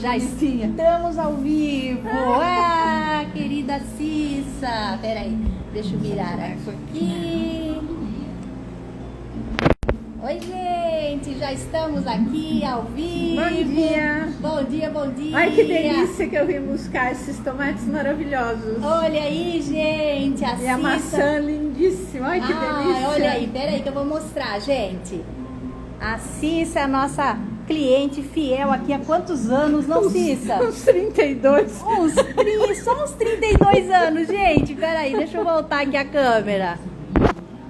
Já estamos ao vivo. Ah, querida Cissa. Peraí, deixa eu virar aqui. Oi, gente, já estamos aqui ao vivo. Bom dia. Bom dia, bom dia. Ai, que delícia que eu vim buscar esses tomates maravilhosos. Olha aí, gente, a E Cissa. a maçã lindíssima. Ai, que delícia. Olha aí, peraí que eu vou mostrar, gente. A Cissa é a nossa cliente fiel aqui há quantos anos, não, Cissa? Uns 32. Só uns 32 anos, gente. Peraí, deixa eu voltar aqui a câmera.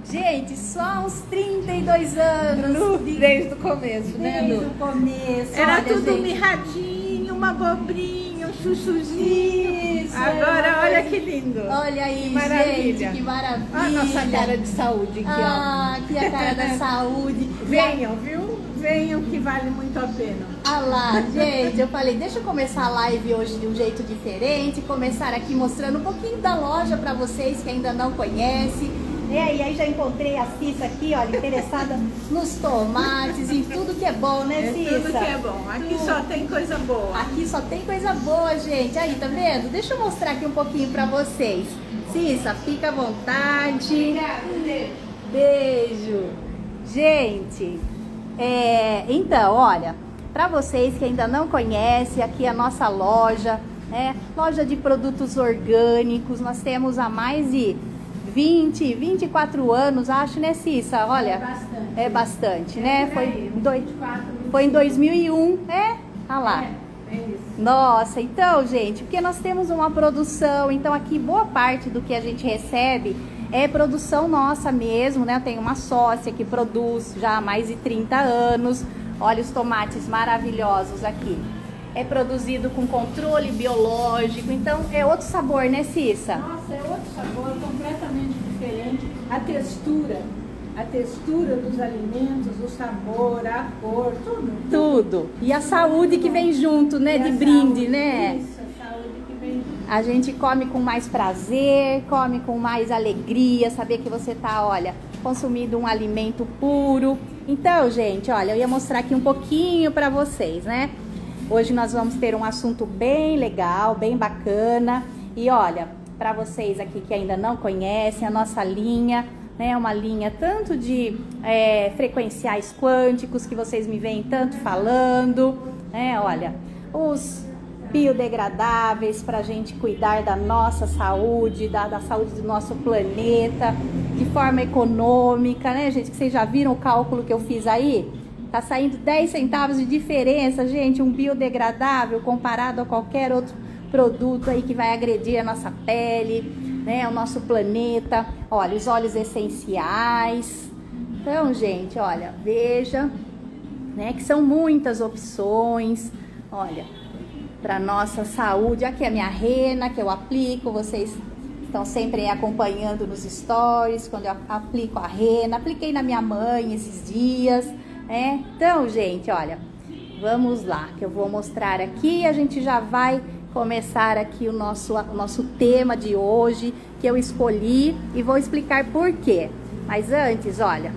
Gente, só uns 32 anos. Desde o começo, né, Desde Lu? o começo. Era olha, tudo gente. mirradinho, uma abobrinha, um chuchuzinho. Isso, Agora, olha que lindo. Olha aí, Que maravilha. gente, que maravilha. Olha a nossa cara de saúde aqui, Ah, aqui a cara da saúde. ó. Venham, viu? Venham que vale muito a pena. Ah lá, gente, eu falei, deixa eu começar a live hoje de um jeito diferente, começar aqui mostrando um pouquinho da loja para vocês que ainda não conhecem. E aí já encontrei a Cissa aqui, olha, interessada nos tomates, em tudo que é bom, né, Cissa? Tudo que é bom. Aqui só tem coisa boa. Aqui só tem coisa boa, gente. Aí, tá vendo? Deixa eu mostrar aqui um pouquinho pra vocês. Cissa, fica à vontade. Beijo. Gente, então, olha, pra vocês que ainda não conhecem, aqui é a nossa loja, loja de produtos orgânicos. Nós temos há mais de 24 anos, acho, né, Cissa? Olha, é bastante, né? Foi em 2001, olha lá. É isso. Nossa, então, gente, porque nós temos uma produção, então aqui boa parte do que a gente recebe é produção nossa mesmo, né? Eu tenho uma sócia que produz já há mais de 30 anos. Olha os tomates maravilhosos aqui. É produzido com controle biológico, então é outro sabor, né, Cissa? Nossa, é outro sabor completamente diferente. A textura dos alimentos, o sabor, a cor, tudo. Tudo. E a saúde que vem junto, né, de brinde, né? Isso, a saúde que vem junto. A gente come com mais prazer, come com mais alegria, saber que você tá, olha, consumindo um alimento puro. Então, gente, olha, eu ia mostrar aqui um pouquinho para vocês, né? Hoje nós vamos ter um assunto bem legal, bem bacana. E olha, para vocês aqui que ainda não conhecem, a nossa linha, né, uma linha tanto de frequenciais quânticos, que vocês me veem tanto falando, né? Olha, os biodegradáveis para a gente cuidar da nossa saúde, da saúde do nosso planeta, de forma econômica, né, gente? Que vocês já viram o cálculo que eu fiz aí? Tá saindo 10 centavos de diferença, gente, um biodegradável comparado a qualquer outro produto aí que vai agredir a nossa pele, né, o nosso planeta. Olha, os óleos essenciais. Então, gente, olha, veja, né, que são muitas opções, olha, para nossa saúde. Aqui é a minha rena que eu aplico, vocês estão sempre acompanhando nos stories, quando eu aplico a rena. Apliquei na minha mãe esses dias, né? Então, gente, olha, vamos lá, que eu vou mostrar aqui, a gente já vai começar aqui o nosso tema de hoje, que eu escolhi, e vou explicar por quê. Mas antes, olha,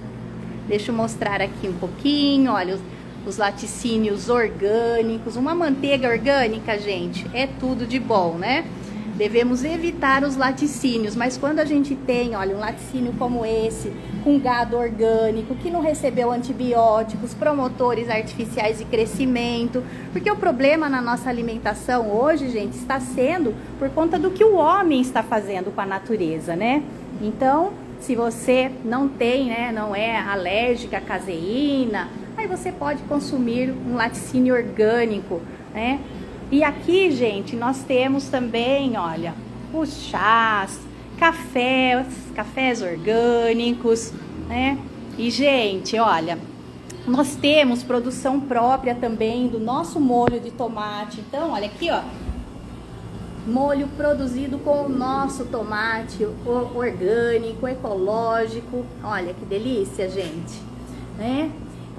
deixa eu mostrar aqui um pouquinho, olha, os laticínios orgânicos. Uma manteiga orgânica, gente, é tudo de bom, né? Devemos evitar os laticínios, mas quando a gente tem, olha, um laticínio como esse, com gado orgânico, que não recebeu antibióticos, promotores artificiais de crescimento, porque o problema na nossa alimentação hoje, gente, está sendo por conta do que o homem está fazendo com a natureza, né? Então, se você não tem, né, não é alérgica à caseína, aí você pode consumir um laticínio orgânico, né? E aqui, gente, nós temos também, olha, os chás, cafés orgânicos, né? E, gente, olha, nós temos produção própria também do nosso molho de tomate. Então, olha aqui, ó, molho produzido com o nosso tomate orgânico, ecológico. Olha que delícia, gente, né?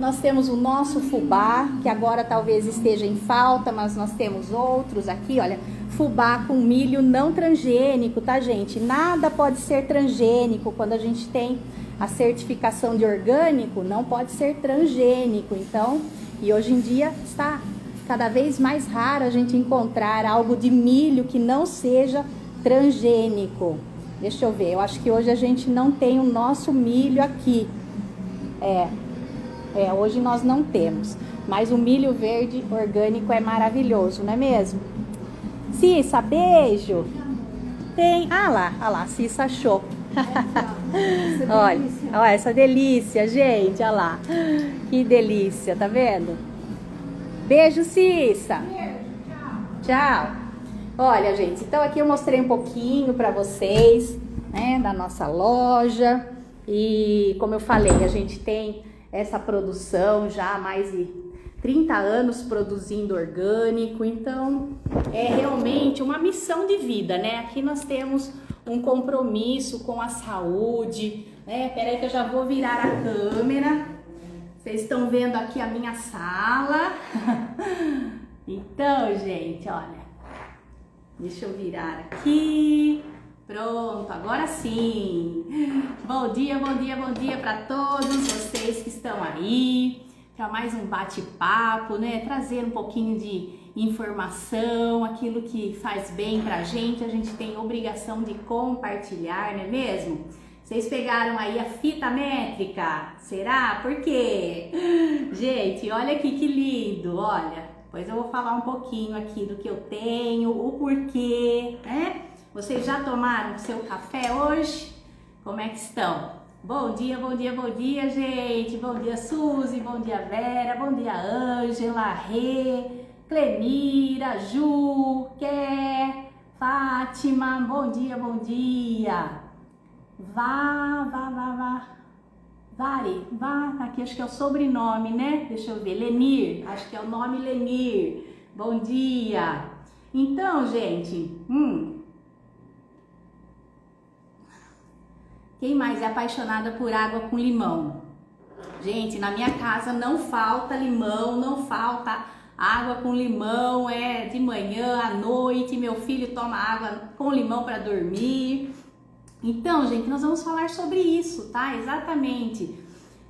Nós temos o nosso fubá, que agora talvez esteja em falta, mas nós temos outros aqui, olha, fubá com milho não transgênico, tá, gente? Nada pode ser transgênico. Quando a gente tem a certificação de orgânico, não pode ser transgênico. Então, e hoje em dia está cada vez mais raro a gente encontrar algo de milho que não seja transgênico. Deixa eu ver, eu acho que hoje a gente não tem o nosso milho aqui. Hoje nós não temos. Mas o milho verde orgânico é maravilhoso, não é mesmo? Cissa, beijo! Tem. Ah lá, Cissa achou. Olha essa delícia, gente, olha lá. Que delícia, tá vendo? Beijo, Cissa. Beijo, tchau. Tchau. Olha, gente, então aqui eu mostrei um pouquinho para vocês, né, da nossa loja. E como eu falei, a gente tem essa produção já há mais de 30 anos produzindo orgânico, então é realmente uma missão de vida, né? Aqui nós temos um compromisso com a saúde, né? Peraí que eu já vou virar a câmera. Vocês estão vendo aqui a minha sala. Então, gente, olha. Deixa eu virar aqui. Pronto, agora sim. Bom dia para todos vocês que estão aí. Para mais um bate-papo, né? Trazer um pouquinho de informação, aquilo que faz bem pra gente, a gente tem obrigação de compartilhar, não é mesmo? Vocês pegaram aí a fita métrica? Será? Por quê? Gente, olha aqui que lindo, olha. Depois eu vou falar um pouquinho aqui do que eu tenho, o porquê, né? Vocês já tomaram seu café hoje? Como é que estão? Bom dia, gente. Bom dia, Suzy. Bom dia, Vera. Bom dia, Ângela, Rê, Clemira, Ju, Ké, Fátima. Bom dia. Vá, aqui acho que é o sobrenome, né? Deixa eu ver, Lenir, acho que é o nome Lenir. Bom dia. Então, gente, quem mais é apaixonada por água com limão? Gente, na minha casa não falta limão, não falta água com limão, é de manhã, à noite, meu filho toma água com limão para dormir. Então, gente, nós vamos falar sobre isso, tá? Exatamente.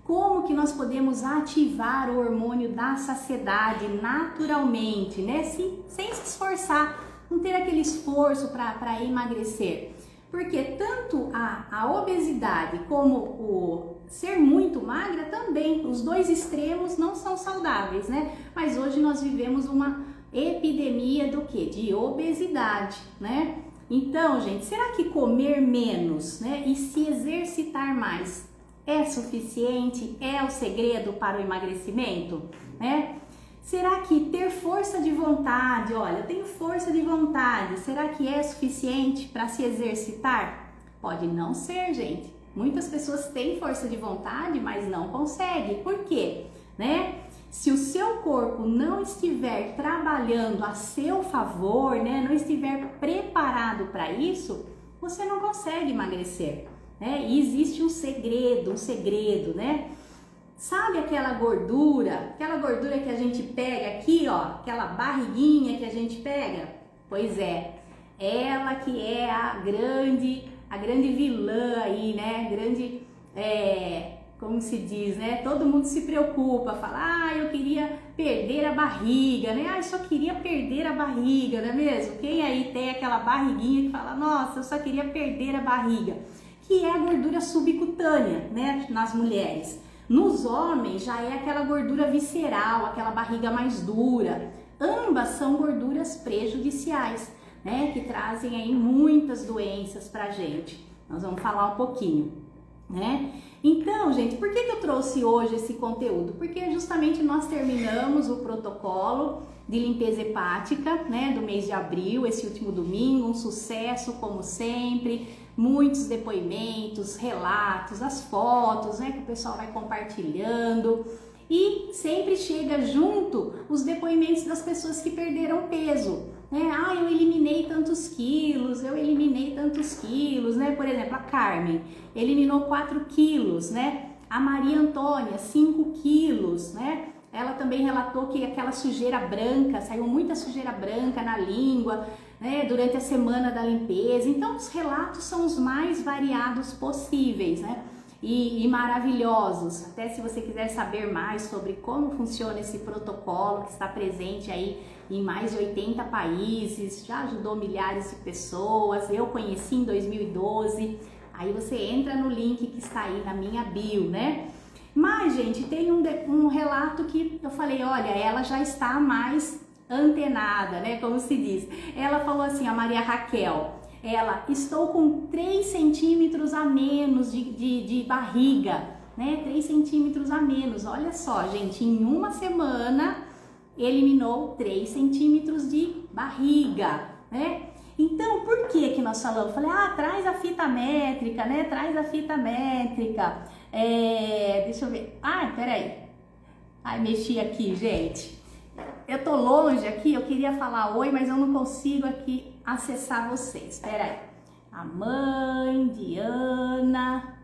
Como que nós podemos ativar o hormônio da saciedade naturalmente, né? Sem se esforçar, não ter aquele esforço para emagrecer. Porque tanto a obesidade como o ser muito magra também, os dois extremos não são saudáveis, né? Mas hoje nós vivemos uma epidemia do quê? De obesidade, né? Então, gente, será que comer menos, né, e se exercitar mais é suficiente? É o segredo para o emagrecimento, né? Será que ter força de vontade, olha, eu tenho força de vontade, será que é suficiente para se exercitar? Pode não ser, gente. Muitas pessoas têm força de vontade, mas não conseguem. Por quê? Né? Se o seu corpo não estiver trabalhando a seu favor, né, não estiver preparado para isso, você não consegue emagrecer, né? E existe um segredo, né? Sabe aquela gordura que a gente pega aqui, ó, aquela barriguinha que a gente pega? Pois é, ela que é a grande vilã aí, né? Como se diz, né? Todo mundo se preocupa, fala, eu queria perder a barriga, né? Eu só queria perder a barriga, não é mesmo? Quem aí tem aquela barriguinha que fala, nossa, eu só queria perder a barriga? Que é a gordura subcutânea, né? Nas mulheres. Nos homens já é aquela gordura visceral, aquela barriga mais dura. Ambas são gorduras prejudiciais, né? Que trazem aí muitas doenças pra gente. Nós vamos falar um pouquinho, né? Então, gente, por que eu trouxe hoje esse conteúdo? Porque justamente nós terminamos o protocolo de limpeza hepática, né, do mês de abril, esse último domingo, um sucesso como sempre, muitos depoimentos, relatos, as fotos, né, que o pessoal vai compartilhando. E sempre chega junto os depoimentos das pessoas que perderam peso, né? Eu eliminei tantos quilos, né? Por exemplo, a Carmen eliminou 4 quilos, né? A Maria Antônia, 5 quilos, né? Ela também relatou que aquela sujeira branca, saiu muita sujeira branca na língua, né? Durante a semana da limpeza. Então, os relatos são os mais variados possíveis, né? e maravilhosos. Até se você quiser saber mais sobre como funciona esse protocolo que está presente aí em mais de 80 países, já ajudou milhares de pessoas, eu conheci em 2012, aí você entra no link que está aí na minha bio, né? Mas, gente, tem um relato que eu falei, olha, ela já está mais antenada, né, como se diz. Ela falou assim, a Maria Raquel, ela, estou com 3 centímetros a menos de barriga, né, 3 centímetros a menos, olha só, gente, em uma semana eliminou 3 centímetros de barriga, né? Então, por que nós falamos? Falei, traz a fita métrica, né, traz a fita métrica, deixa eu ver, peraí, mexi aqui, gente. Eu tô longe aqui, eu queria falar oi, mas eu não consigo aqui acessar vocês. Espera aí. A mãe, Diana,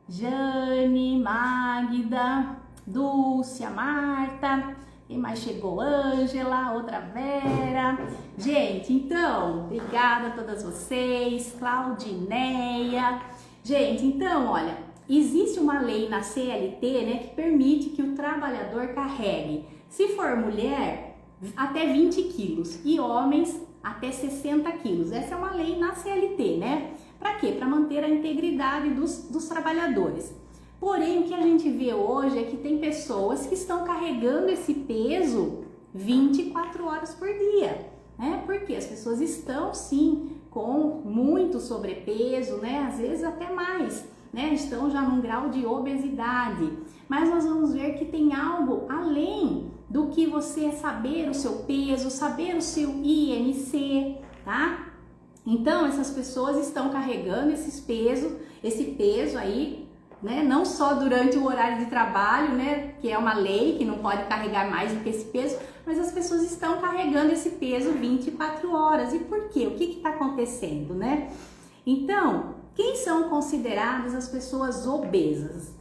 Jane, Magda, Dúcia, Marta, quem mais chegou? Ângela, outra Vera. Gente, então, obrigada a todas vocês, Claudineia. Gente, então, olha, existe uma lei na CLT, né, que permite que o trabalhador carregue, se for mulher, até 20 quilos e homens até 60 quilos. Essa é uma lei na CLT, né? Para quê? Para manter a integridade dos trabalhadores. Porém, o que a gente vê hoje é que tem pessoas que estão carregando esse peso 24 horas por dia, né? Porque as pessoas estão, sim, com muito sobrepeso, né? Às vezes até mais, né? Estão já num grau de obesidade. Mas nós vamos ver que tem algo além do que você saber o seu peso, saber o seu IMC, tá? Então, essas pessoas estão carregando esse peso aí, né? Não só durante o horário de trabalho, né? Que é uma lei que não pode carregar mais do que esse peso, mas as pessoas estão carregando esse peso 24 horas. E por quê? O que está acontecendo, né? Então, quem são consideradas as pessoas obesas?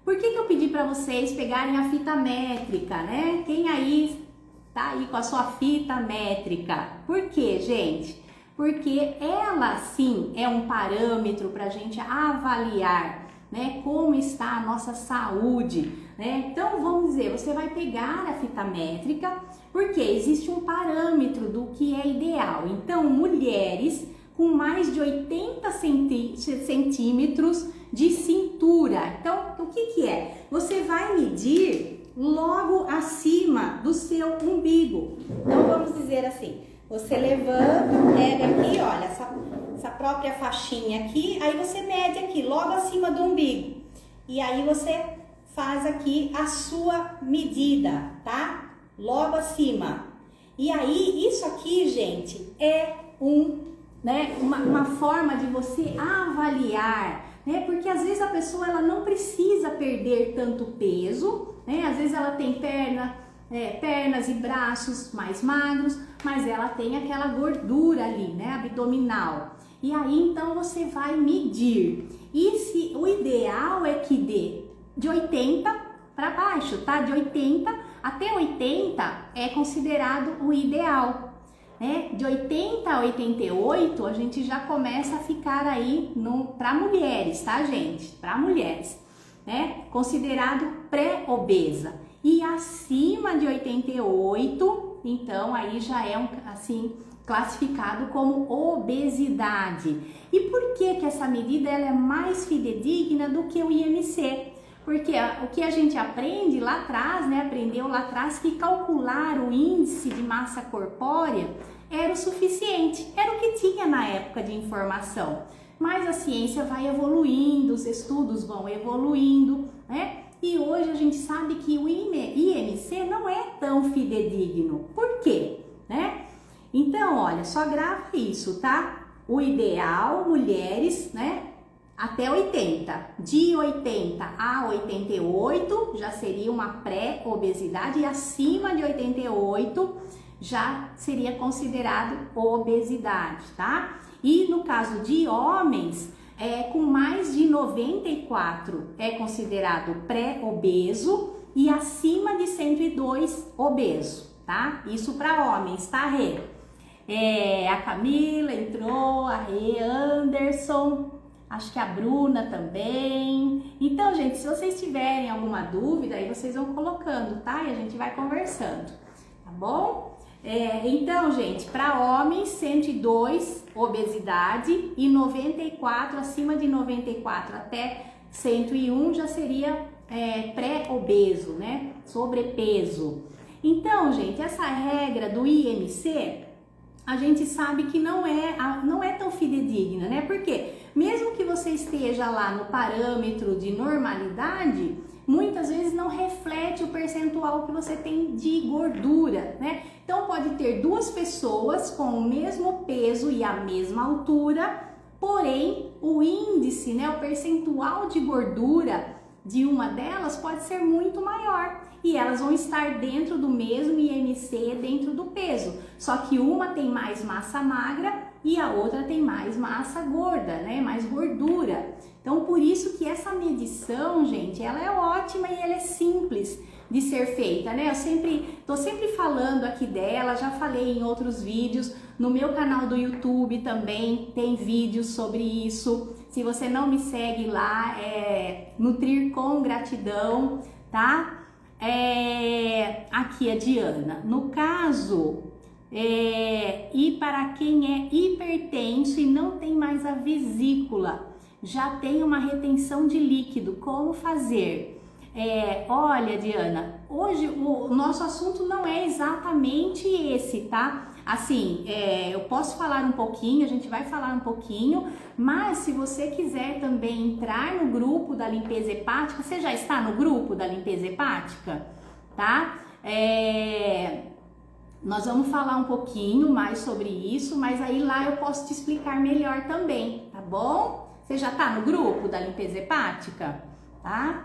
Por que eu pedi para vocês pegarem a fita métrica, né? Quem aí tá aí com a sua fita métrica? Por quê, gente? Porque ela sim é um parâmetro para a gente avaliar, né, como está a nossa saúde, né? Então vamos dizer, você vai pegar a fita métrica porque existe um parâmetro do que é ideal. Então, mulheres com mais de 80 centímetros de cintura. Então, o que é? Você vai medir logo acima do seu umbigo. Então, vamos dizer assim, você levanta, pega aqui, olha, essa própria faixinha aqui, aí você mede aqui, logo acima do umbigo. E aí você faz aqui a sua medida, tá? Logo acima. E aí, isso aqui, gente, é uma forma de você avaliar, né? Porque às vezes a pessoa ela não precisa perder tanto peso, né? Às vezes ela tem pernas e braços mais magros, mas ela tem aquela gordura ali, né? Abdominal. E aí então você vai medir. E o ideal é que dê de 80 para baixo, tá? De 80 até 80 é considerado o ideal. Né? De 80 a 88 a gente já começa a ficar aí para mulheres, tá, gente? Para mulheres, né? Considerado pré-obesa. E acima de 88, então aí já é classificado como obesidade. E por que essa medida ela é mais fidedigna do que o IMC? Porque o que a gente aprende lá atrás, né, aprendeu lá atrás que calcular o índice de massa corpórea era o suficiente, era o que tinha na época de informação. Mas a ciência vai evoluindo, os estudos vão evoluindo, né? E hoje a gente sabe que o IMC não é tão fidedigno. Por quê? Né? Então, olha, só grava isso, tá? O ideal, mulheres, né? Até 80, de 80 a 88 já seria uma pré-obesidade e acima de 88 já seria considerado obesidade, tá? E no caso de homens, com mais de 94 é considerado pré-obeso e acima de 102 obeso, tá? Isso para homens, tá, Rê? A Camila entrou, a Rê, Anderson, Acho que a Bruna também. Então, gente, se vocês tiverem alguma dúvida, aí vocês vão colocando, tá? E a gente vai conversando, tá bom? Então, gente, para homens, 102 obesidade e 94, acima de 94 até 101 já seria pré-obeso, né? Sobrepeso. Então, gente, essa regra do IMC, a gente sabe que não é tão fidedigna, né? Porque mesmo que você esteja lá no parâmetro de normalidade, muitas vezes não reflete o percentual que você tem de gordura, né? Então pode ter duas pessoas com o mesmo peso e a mesma altura, porém o índice, né, o percentual de gordura de uma delas pode ser muito maior e elas vão estar dentro do mesmo IMC, dentro do peso. Só que uma tem mais massa magra e a outra tem mais massa gorda, né? Mais gordura. Então, por isso que essa medição, gente, ela é ótima e ela é simples de ser feita, né? Tô sempre falando aqui dela, já falei em outros vídeos, no meu canal do YouTube também tem vídeos sobre isso. Se você não me segue lá, Nutrir com Gratidão, tá? Aqui a Diana. No caso, e para quem é hipertenso e não tem mais a vesícula, já tem uma retenção de líquido, como fazer? Olha, Diana, hoje o nosso assunto não é exatamente esse, tá? Assim, eu posso falar um pouquinho, a gente vai falar um pouquinho, mas se você quiser também entrar no grupo da limpeza hepática, você já está no grupo da limpeza hepática, tá? Nós vamos falar um pouquinho mais sobre isso, mas aí lá eu posso te explicar melhor também, tá bom? Você já tá no grupo da limpeza hepática, tá?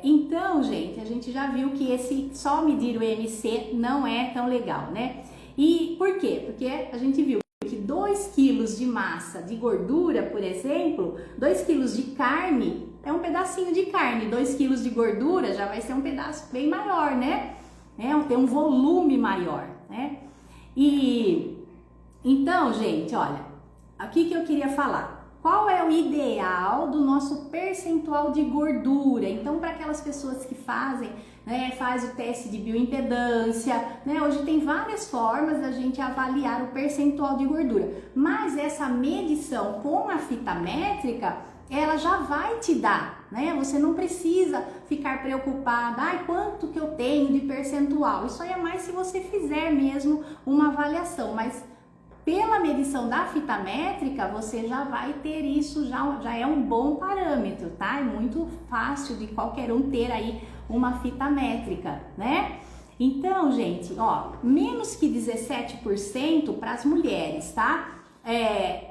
Então, gente, a gente já viu que esse só medir o IMC não é tão legal, né? E por quê? Porque a gente viu que 2 quilos de massa de gordura, por exemplo, 2 quilos de carne é um pedacinho de carne, 2 quilos de gordura já vai ser um pedaço bem maior, né? Tem um volume maior, né? E então, gente, olha, aqui que eu queria falar. Qual é o ideal do nosso percentual de gordura? Então, para aquelas pessoas que faz o teste de bioimpedância, né? Hoje tem várias formas da gente avaliar o percentual de gordura, mas essa medição com a fita métrica, ela já vai te dar, né? Você não precisa ficar preocupada, quanto que eu tenho de percentual? Isso aí é mais se você fizer mesmo uma avaliação, mas pela medição da fita métrica, você já vai ter isso, já é um bom parâmetro, tá? É muito fácil de qualquer um ter aí uma fita métrica, né? Então, gente, ó, menos que 17% para as mulheres, tá?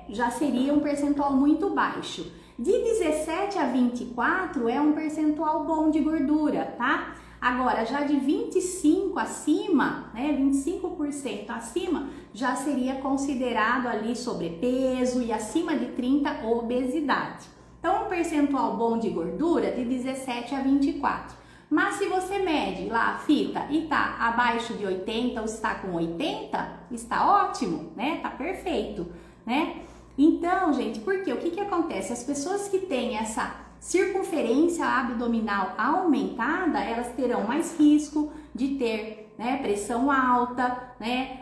Já seria um percentual muito baixo. De 17 a 24 é um percentual bom de gordura, tá? Agora, já de 25 acima, né, 25% acima, já seria considerado ali sobrepeso e acima de 30 obesidade. Então, um percentual bom de gordura de 17 a 24. Mas se você mede lá a fita e tá abaixo de 80 ou está com 80, está ótimo, né? Tá perfeito, né? Então, gente, por quê? O que acontece? As pessoas que têm essa circunferência abdominal aumentada, elas terão mais risco de ter, né, pressão alta, né,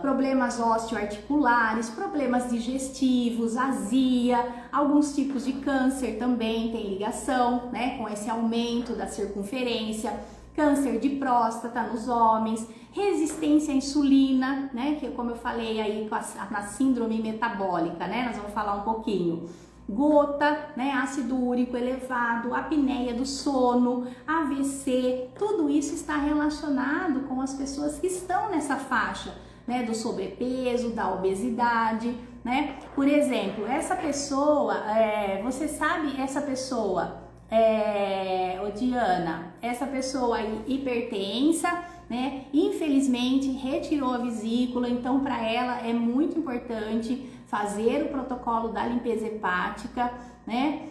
problemas osteoarticulares, problemas digestivos, azia, alguns tipos de câncer também tem ligação, né, com esse aumento da circunferência, câncer de próstata nos homens, resistência à insulina, né, que como eu falei aí na síndrome metabólica, né, nós vamos falar um pouquinho. Gota, né, ácido úrico elevado, apneia do sono, AVC, tudo isso está relacionado com as pessoas que estão nessa faixa, né, do sobrepeso, da obesidade, né? Por exemplo, essa pessoa, você sabe, essa pessoa, Diana, essa pessoa aí, hipertensa, né, infelizmente retirou a vesícula, então para ela é muito importante fazer o protocolo da limpeza hepática, né?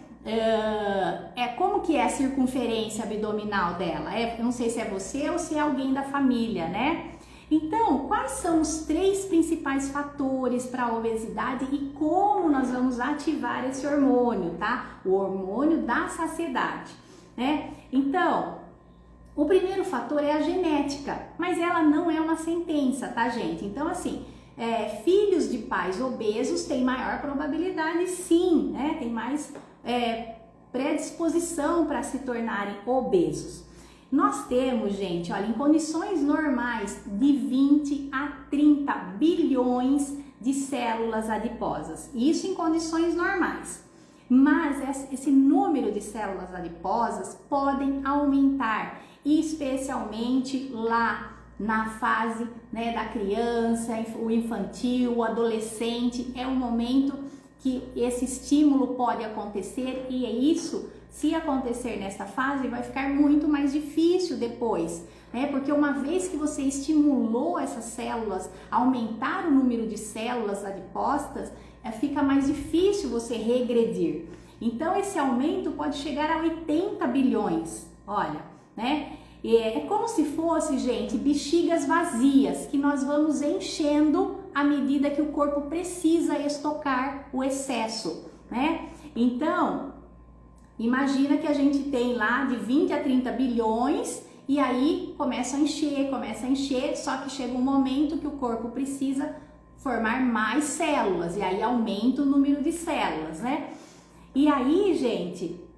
Como que é a circunferência abdominal dela? Eu não sei se é você ou se é alguém da família, né? Então, quais são os 3 principais fatores para a obesidade e como nós vamos ativar esse hormônio, tá? O hormônio da saciedade, né? Então, o primeiro fator é a genética, mas ela não é uma sentença, tá, gente? Então, assim, filhos de pais obesos têm maior probabilidade, sim, né? Tem mais predisposição para se tornarem obesos. Nós temos, gente, olha, em condições normais, de 20 a 30 bilhões de células adiposas. Isso em condições normais. Mas esse número de células adiposas podem aumentar, especialmente lá na fase, né, da criança, o infantil, o adolescente. É um momento que esse estímulo pode acontecer e é isso. Se acontecer nessa fase, vai ficar muito mais difícil depois, né? Porque uma vez que você estimulou essas células, aumentar o número de células adiposas, fica mais difícil você regredir. Então, esse aumento pode chegar a 80 bilhões, olha, né? É como se fosse, gente, bexigas vazias que nós vamos enchendo à medida que o corpo precisa estocar o excesso, né? Então, imagina que a gente tem lá de 20 a 30 bilhões e aí começa a encher, só que chega um momento que o corpo precisa formar mais células e aí aumenta o número de células, né? E aí, gente,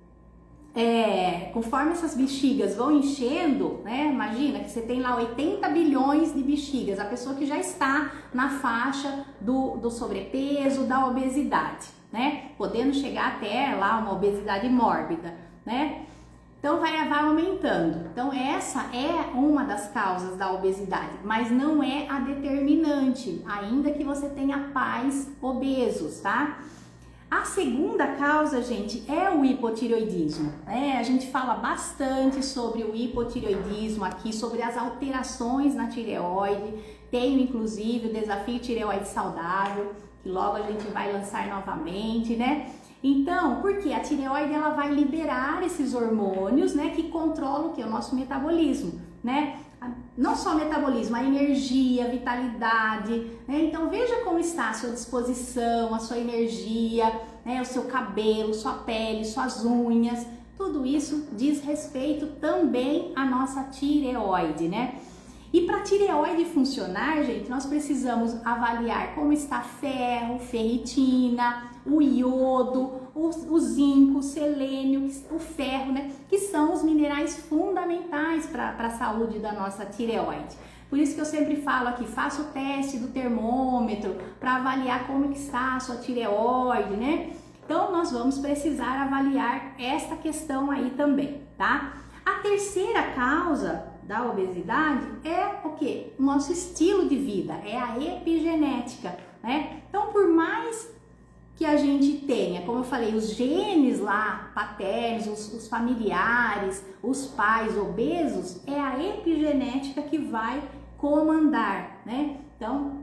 conforme essas bexigas vão enchendo, né? Imagina que você tem lá 80 bilhões de bexigas, a pessoa que já está na faixa do sobrepeso, da obesidade, né? Podendo chegar até lá uma obesidade mórbida, né? Então vai aumentando. Então essa é uma das causas da obesidade, mas não é a determinante, ainda que você tenha pais obesos, tá? A segunda causa, gente, é o hipotireoidismo. A gente fala bastante sobre o hipotireoidismo aqui, sobre as alterações na tireoide. Tenho inclusive o desafio tireoide saudável, que logo a gente vai lançar novamente, né? Então, porque a tireoide ela vai liberar esses hormônios, né, que controlam o que? O nosso metabolismo, né? Não só o metabolismo, a energia, a vitalidade, né? Então veja como está a sua disposição, a sua energia, né? O seu cabelo, sua pele, suas unhas, tudo isso diz respeito também à nossa tireoide, né? E para a tireoide funcionar, gente, nós precisamos avaliar como está ferro, ferritina, o iodo, o zinco, o selênio, o ferro, né? Que são os minerais fundamentais para a saúde da nossa tireoide. Por isso que eu sempre falo aqui, faça o teste do termômetro para avaliar como que está a sua tireoide, né? Então, nós vamos precisar avaliar esta questão aí também, tá? A terceira causa da obesidade é o que? O nosso estilo de vida, é a epigenética, né? Então, por mais que a gente tenha, como eu falei, os genes lá paternos, os familiares, os pais obesos, é a epigenética que vai comandar, né? Então,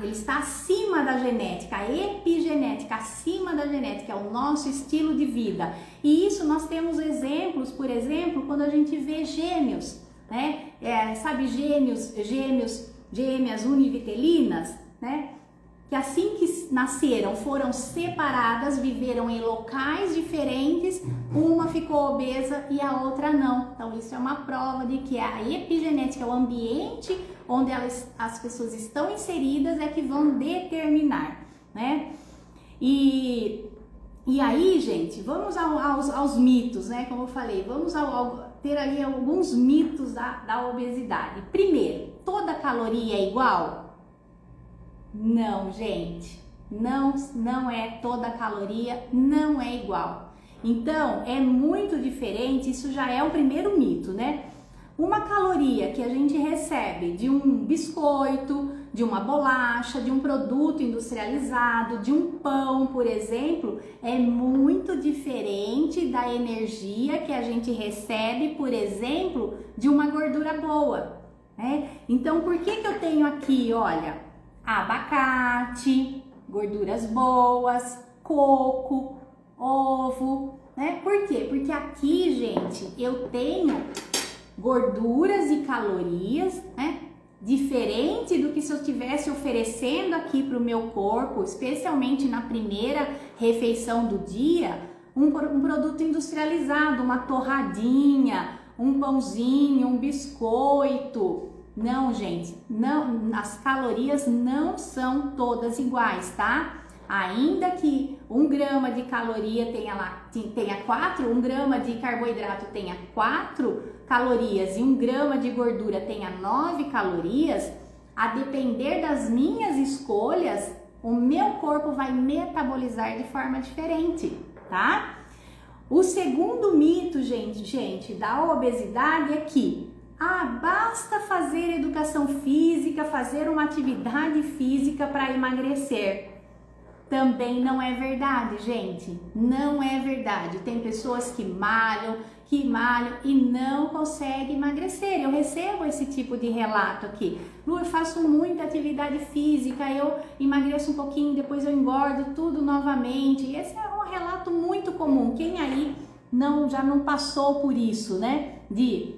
ele está acima da genética, a epigenética, acima da genética, é o nosso estilo de vida. E isso nós temos exemplos, por exemplo, quando a gente vê gêmeos, né? Sabe, gêmeas univitelinas, né? Que assim que nasceram, foram separadas, viveram em locais diferentes, uma ficou obesa e a outra não. Então isso é uma prova de que a epigenética, o ambiente onde as pessoas estão inseridas é que vão determinar, né? E aí, gente, vamos aos mitos, né? Como eu falei, vamos ter aí alguns mitos da obesidade. Primeiro, toda caloria é igual? Não, gente, não é toda caloria, não é igual. Então, é muito diferente, isso já é o primeiro mito, né? Uma caloria que a gente recebe de um biscoito, de uma bolacha, de um produto industrializado, de um pão, por exemplo, é muito diferente da energia que a gente recebe, por exemplo, de uma gordura boa, né? Então, por que eu tenho aqui, olha, abacate, gorduras boas, coco, ovo, né? Por quê? Porque aqui, gente, eu tenho gorduras e calorias, né? diferente do que se eu estivesse oferecendo aqui para o meu corpo, especialmente na primeira refeição do dia, um produto industrializado, uma torradinha, um pãozinho, um biscoito. Não, gente, não, as calorias não são todas iguais, tá? Ainda que 1 grama de caloria tenha 4, 1 grama de carboidrato tenha 4 calorias e 1 grama de gordura tenha 9 calorias, a depender das minhas escolhas, o meu corpo vai metabolizar de forma diferente, tá? O segundo mito, gente, da obesidade é que basta fazer educação física, fazer uma atividade física para emagrecer. Também não é verdade, gente. Não é verdade. Tem pessoas que malham e não conseguem emagrecer. Eu recebo esse tipo de relato aqui. Lu, eu faço muita atividade física, eu emagreço um pouquinho, depois eu engordo tudo novamente. E esse é um relato muito comum. Quem aí já não passou por isso, né? De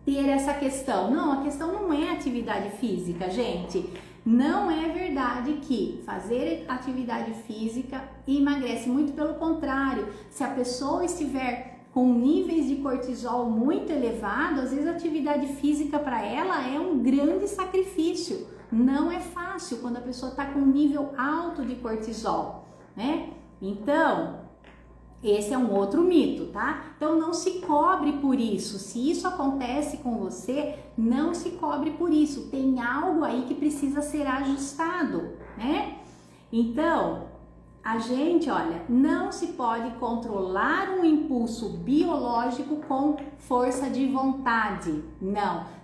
ter essa questão. Não, a questão não é atividade física, gente. Não é verdade que fazer atividade física emagrece, muito pelo contrário. Se a pessoa estiver com níveis de cortisol muito elevados, às vezes a atividade física para ela é um grande sacrifício. Não é fácil quando a pessoa está com um nível alto de cortisol, né? Então, esse é um outro mito, tá? Então não se cobre por isso. Se isso acontece com você, não se cobre por isso. Tem algo aí que precisa ser ajustado, né? Então, a gente, olha, não se pode controlar um impulso biológico com força de vontade.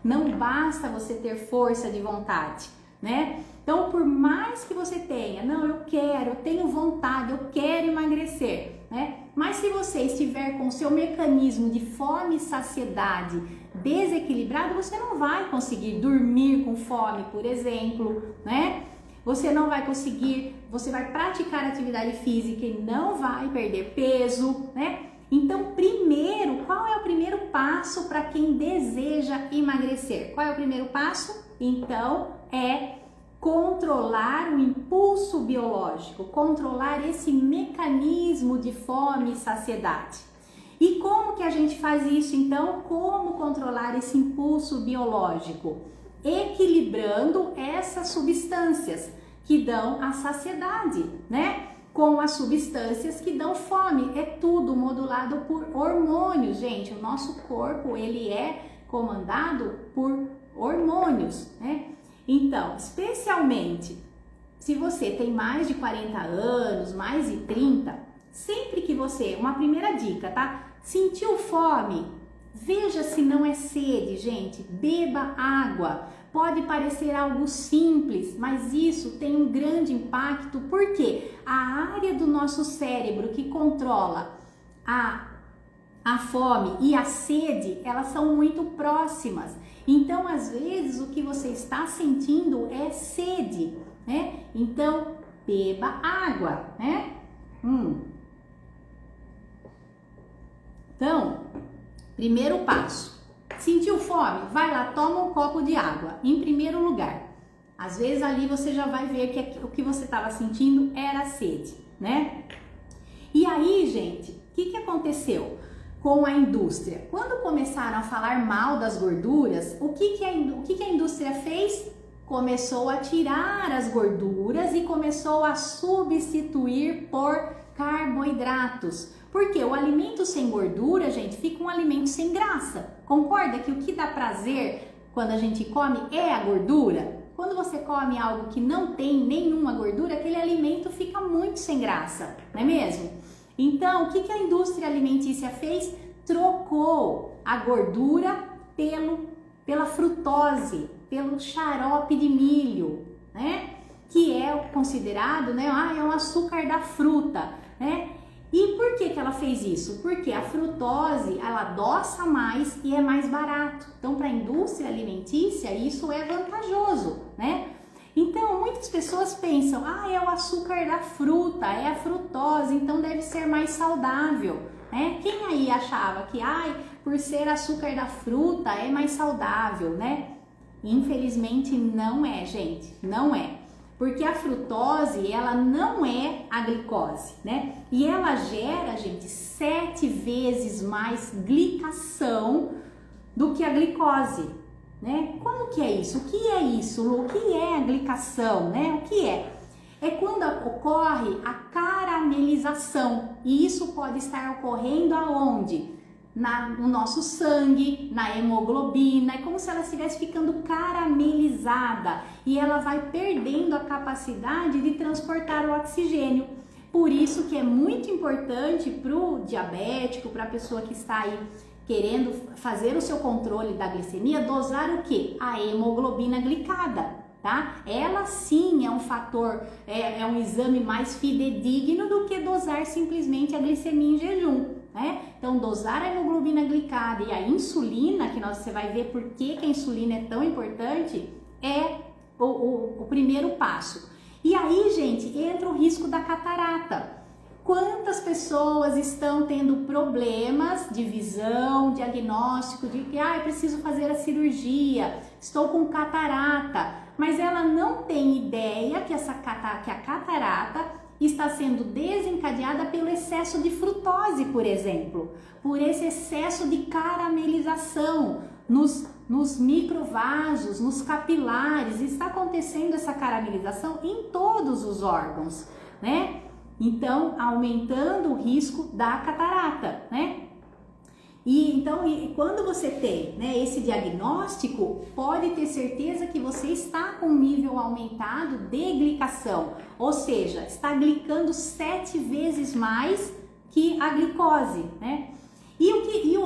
Não basta você ter força de vontade, né? Então, por mais que você tenha, eu tenho vontade, eu quero emagrecer, né? Mas se você estiver com o seu mecanismo de fome e saciedade desequilibrado, você não vai conseguir dormir com fome, por exemplo, né? Você não vai conseguir, você vai praticar atividade física e não vai perder peso, né? Então, qual é o primeiro passo para quem deseja emagrecer? Qual é o primeiro passo? Então, é controlar o impulso biológico, controlar esse mecanismo de fome e saciedade. E como que a gente faz isso então? Como controlar esse impulso biológico? Equilibrando essas substâncias que dão a saciedade, né? Com as substâncias que dão fome. É tudo modulado por hormônios, gente. O nosso corpo, ele é comandado por hormônios, né? Então, especialmente se você tem mais de 40 anos, mais de 30, sempre que você, uma primeira dica, tá? Sentiu fome? Veja se não é sede, gente. Beba água. Pode parecer algo simples, mas isso tem um grande impacto, porque a área do nosso cérebro que controla a fome e a sede, elas são muito próximas. Então, às vezes, o que você está sentindo é sede, né? Então, beba água, né? Então, primeiro passo. Sentiu fome? Vai lá, toma um copo de água, em primeiro lugar. Às vezes, ali você já vai ver que o que você estava sentindo era sede, né? E aí, gente, o que aconteceu com a indústria? Quando começaram a falar mal das gorduras, o que a indústria fez? Começou a tirar as gorduras e começou a substituir por carboidratos. Porque o alimento sem gordura, gente, fica um alimento sem graça. Concorda que o que dá prazer quando a gente come é a gordura? Quando você come algo que não tem nenhuma gordura, aquele alimento fica muito sem graça, não é mesmo? Então, o que a indústria alimentícia fez? Trocou a gordura pela frutose, pelo xarope de milho, né? Que é considerado, né? É um açúcar da fruta, né? E por que ela fez isso? Porque a frutose, ela adoça mais e é mais barato. Então, para a indústria alimentícia, isso é vantajoso, né? Então, muitas pessoas pensam, é o açúcar da fruta, é a frutose, então deve ser mais saudável, né? Quem aí achava que, por ser açúcar da fruta é mais saudável, né? Infelizmente não é, gente, não é. Porque a frutose, ela não é a glicose, né? E ela gera, gente, 7 vezes mais glicação do que a glicose, né? Como que é isso? O que é isso, Lu? O que é a glicação, né? O que é? É quando ocorre a caramelização. E isso pode estar ocorrendo aonde? No nosso sangue, na hemoglobina, é como se ela estivesse ficando caramelizada e ela vai perdendo a capacidade de transportar o oxigênio. Por isso que é muito importante para o diabético, para a pessoa que está aí querendo fazer o seu controle da glicemia, dosar o que? A hemoglobina glicada, tá? Ela sim é um fator, é um exame mais fidedigno do que dosar simplesmente a glicemia em jejum. Então, dosar a hemoglobina glicada e a insulina, que você vai ver por que a insulina é tão importante, é o primeiro passo. E aí, gente, entra o risco da catarata. Quantas pessoas estão tendo problemas de visão, diagnóstico de que eu preciso fazer a cirurgia, estou com catarata, mas ela não tem ideia que a catarata está sendo desencadeada pelo excesso de frutose, por exemplo, por esse excesso de caramelização nos microvasos, nos capilares. Está acontecendo essa caramelização em todos os órgãos, né? Então, aumentando o risco da catarata, né? E quando você tem, né, esse diagnóstico, pode ter certeza que você está com um nível aumentado de glicação, ou seja, está glicando 7 vezes mais que a glicose, né?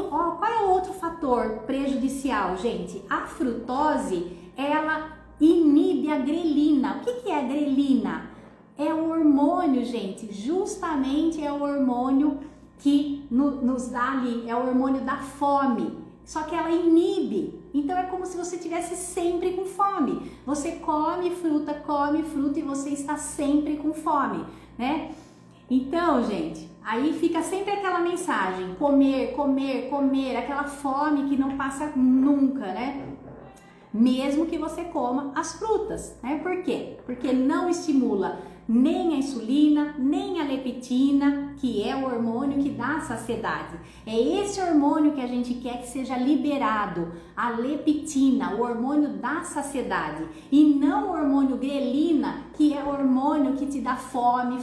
Qual é o outro fator prejudicial, gente? A frutose, ela inibe a grelina. O que é a grelina? É o hormônio, gente, justamente é o hormônio que nos dá ali, é o hormônio da fome, só que ela inibe. Então é como se você estivesse sempre com fome. Você come fruta e você está sempre com fome, né? Então, gente, aí fica sempre aquela mensagem: comer, comer, comer, aquela fome que não passa nunca, né? Mesmo que você coma as frutas, né? Por quê? Porque não estimula nem a insulina, nem a leptina, que é o hormônio que dá a saciedade. É esse hormônio que a gente quer que seja liberado, a leptina, o hormônio da saciedade, e não o hormônio grelina, que é o hormônio que te dá fome,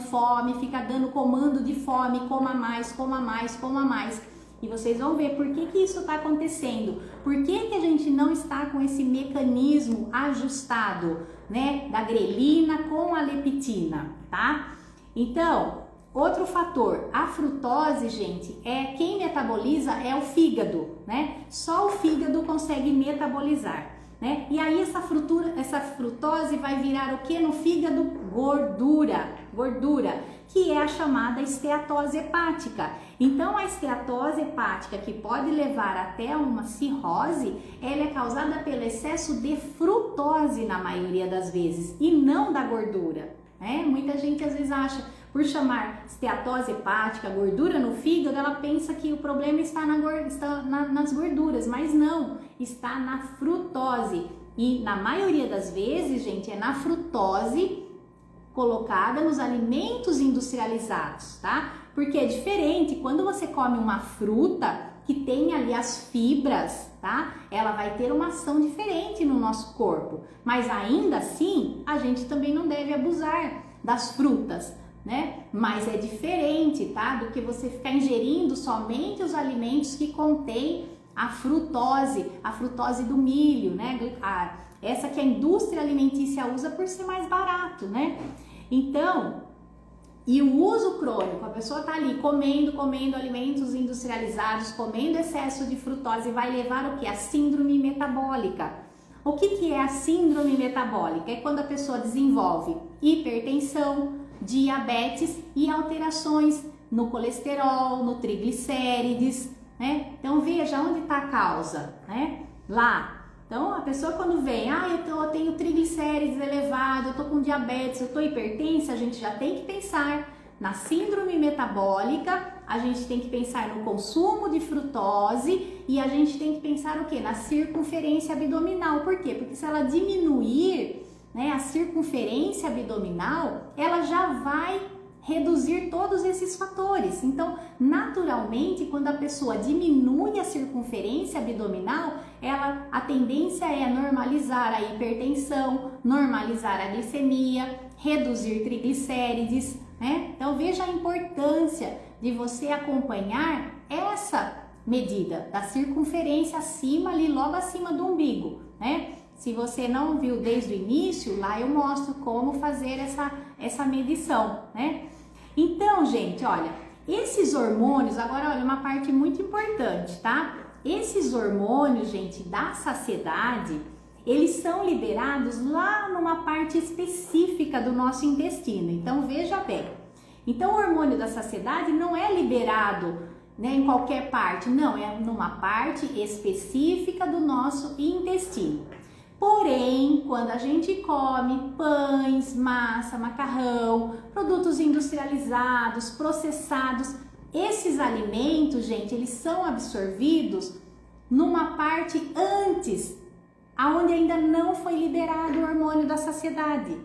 fica dando comando de fome, coma mais, coma mais, coma mais. E vocês vão ver por que isso está acontecendo, por que a gente não está com esse mecanismo ajustado, né, da grelina com a leptina, tá? Então, outro fator, a frutose, gente, quem metaboliza é o fígado, né? Só o fígado consegue metabolizar, né? E aí essa frutose vai virar o que no fígado? Gordura, que é a chamada esteatose hepática. Então, a esteatose hepática, que pode levar até uma cirrose, ela é causada pelo excesso de frutose na maioria das vezes, e não da gordura, né? Muita gente às vezes acha, por chamar esteatose hepática, gordura no fígado, ela pensa que o problema está nas gorduras, mas não, está na frutose. E na maioria das vezes, gente, é na frutose colocada nos alimentos industrializados, tá? Porque é diferente quando você come uma fruta que tem ali as fibras, tá? Ela vai ter uma ação diferente no nosso corpo, mas ainda assim a gente também não deve abusar das frutas, né? Mas é diferente, tá? Do que você ficar ingerindo somente os alimentos que contêm a frutose do milho, né? Essa que a indústria alimentícia usa por ser mais barato, né? Então, e o uso crônico, a pessoa tá ali comendo alimentos industrializados, comendo excesso de frutose, vai levar o que? A síndrome metabólica. O que é a síndrome metabólica? É quando a pessoa desenvolve hipertensão, diabetes e alterações no colesterol, no triglicérides, né? Então veja onde está a causa, né? Lá. Então a pessoa quando vem, eu tenho triglicérides elevado, eu tô com diabetes, eu tô hipertensa, a gente já tem que pensar na síndrome metabólica a gente tem que pensar no consumo de frutose e a gente tem que pensar o quê? Na circunferência abdominal. Por quê? Porque se ela diminuir, né, a circunferência abdominal, ela já vai reduzir todos esses fatores. Então, naturalmente, quando a pessoa diminui a circunferência abdominal, a tendência é normalizar a hipertensão, normalizar a glicemia, reduzir triglicérides, né? Então, veja a importância de você acompanhar essa medida da circunferência acima, ali logo acima do umbigo, né? Se você não viu desde o início, lá eu mostro como fazer essa medição, né? Então, gente, olha, esses hormônios, agora olha, uma parte muito importante, tá? Esses hormônios, gente, da saciedade, eles são liberados lá numa parte específica do nosso intestino. Então, veja bem. Então, o hormônio da saciedade não é liberado, né, em qualquer parte, não, é numa parte específica do nosso intestino. Porém, quando a gente come pães, massa, macarrão, produtos industrializados, processados, esses alimentos, gente, eles são absorvidos numa parte antes, aonde ainda não foi liberado o hormônio da saciedade.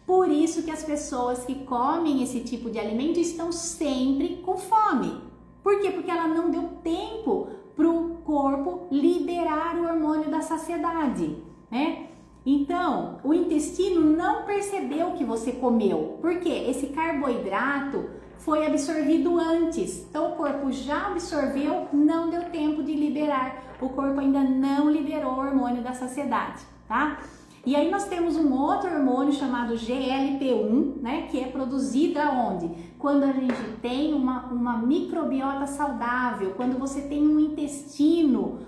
Por isso que as pessoas que comem esse tipo de alimento estão sempre com fome. Por quê? Porque ela não deu tempo para o corpo liberar o hormônio da saciedade, né? Então, o intestino não percebeu que você comeu, porque esse carboidrato foi absorvido antes. Então, o corpo já absorveu, não deu tempo de liberar. O corpo ainda não liberou o hormônio da saciedade, tá? E aí nós temos um outro hormônio chamado GLP-1, né, que é produzido aonde? Quando a gente tem uma microbiota saudável, quando você tem um intestino,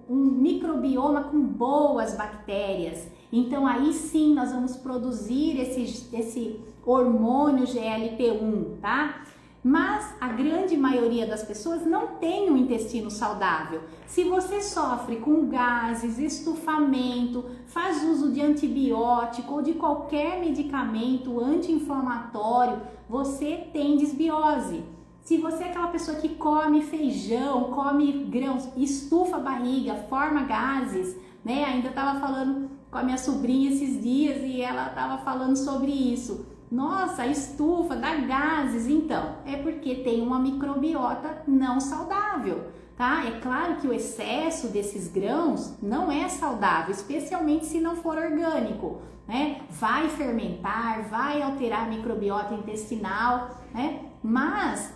um microbioma com boas bactérias. Então aí sim nós vamos produzir esse hormônio GLP-1, tá? Mas a grande maioria das pessoas não tem um intestino saudável. Se você sofre com gases, estufamento, faz uso de antibiótico ou de qualquer medicamento anti-inflamatório, você tem desbiose. Se você é aquela pessoa que come feijão, come grãos, estufa a barriga, forma gases, né? Ainda estava falando com a minha sobrinha esses dias e ela estava falando sobre isso. Nossa, estufa, dá gases. Então, é porque tem uma microbiota não saudável, tá? É claro que o excesso desses grãos não é saudável, especialmente se não for orgânico, né? Vai fermentar, vai alterar a microbiota intestinal, né? Mas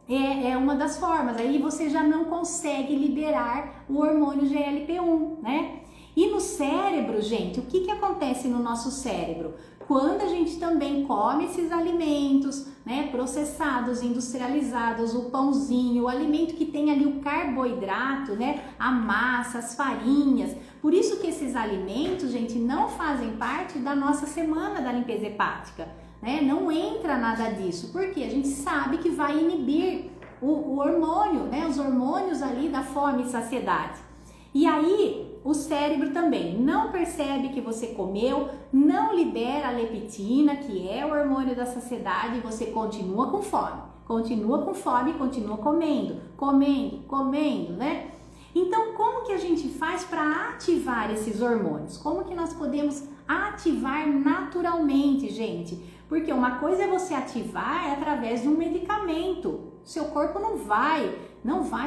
é uma das formas, aí você já não consegue liberar o hormônio GLP-1, né? E no cérebro, gente, o que acontece no nosso cérebro? Quando a gente também come esses alimentos, né, processados, industrializados, o pãozinho, o alimento que tem ali o carboidrato, né, a massa, as farinhas. Por isso que esses alimentos, gente, não fazem parte da nossa semana da limpeza hepática, né? Não entra nada disso, porque a gente sabe que vai inibir o hormônio, né, os hormônios ali da fome e saciedade. E aí, o cérebro também não percebe que você comeu, não libera a leptina, que é o hormônio da saciedade, e você continua com fome, continua comendo, né? Então, como que a gente faz para ativar esses hormônios? Como que nós podemos ativar naturalmente, gente? Porque uma coisa é você ativar através de um medicamento. Seu corpo não vai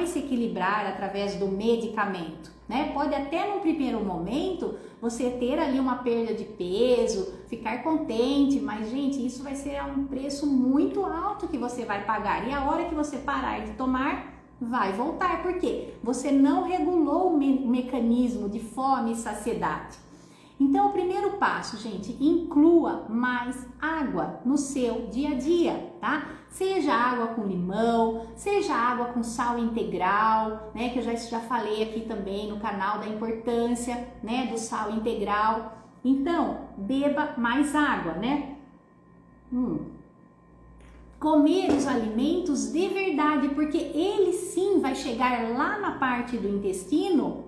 se equilibrar através do medicamento, né? Pode até no primeiro momento você ter ali uma perda de peso, ficar contente, mas gente, isso vai ser um preço muito alto que você vai pagar. E a hora que você parar de tomar, vai voltar, porque você não regulou o mecanismo de fome e saciedade. Então, o primeiro passo, gente, inclua mais água no seu dia a dia, tá? Seja água com limão, seja água com sal integral, né? Que eu já falei aqui também no canal da importância, né, do sal integral. Então, beba mais água, né? Comer os alimentos de verdade, porque ele sim vai chegar lá na parte do intestino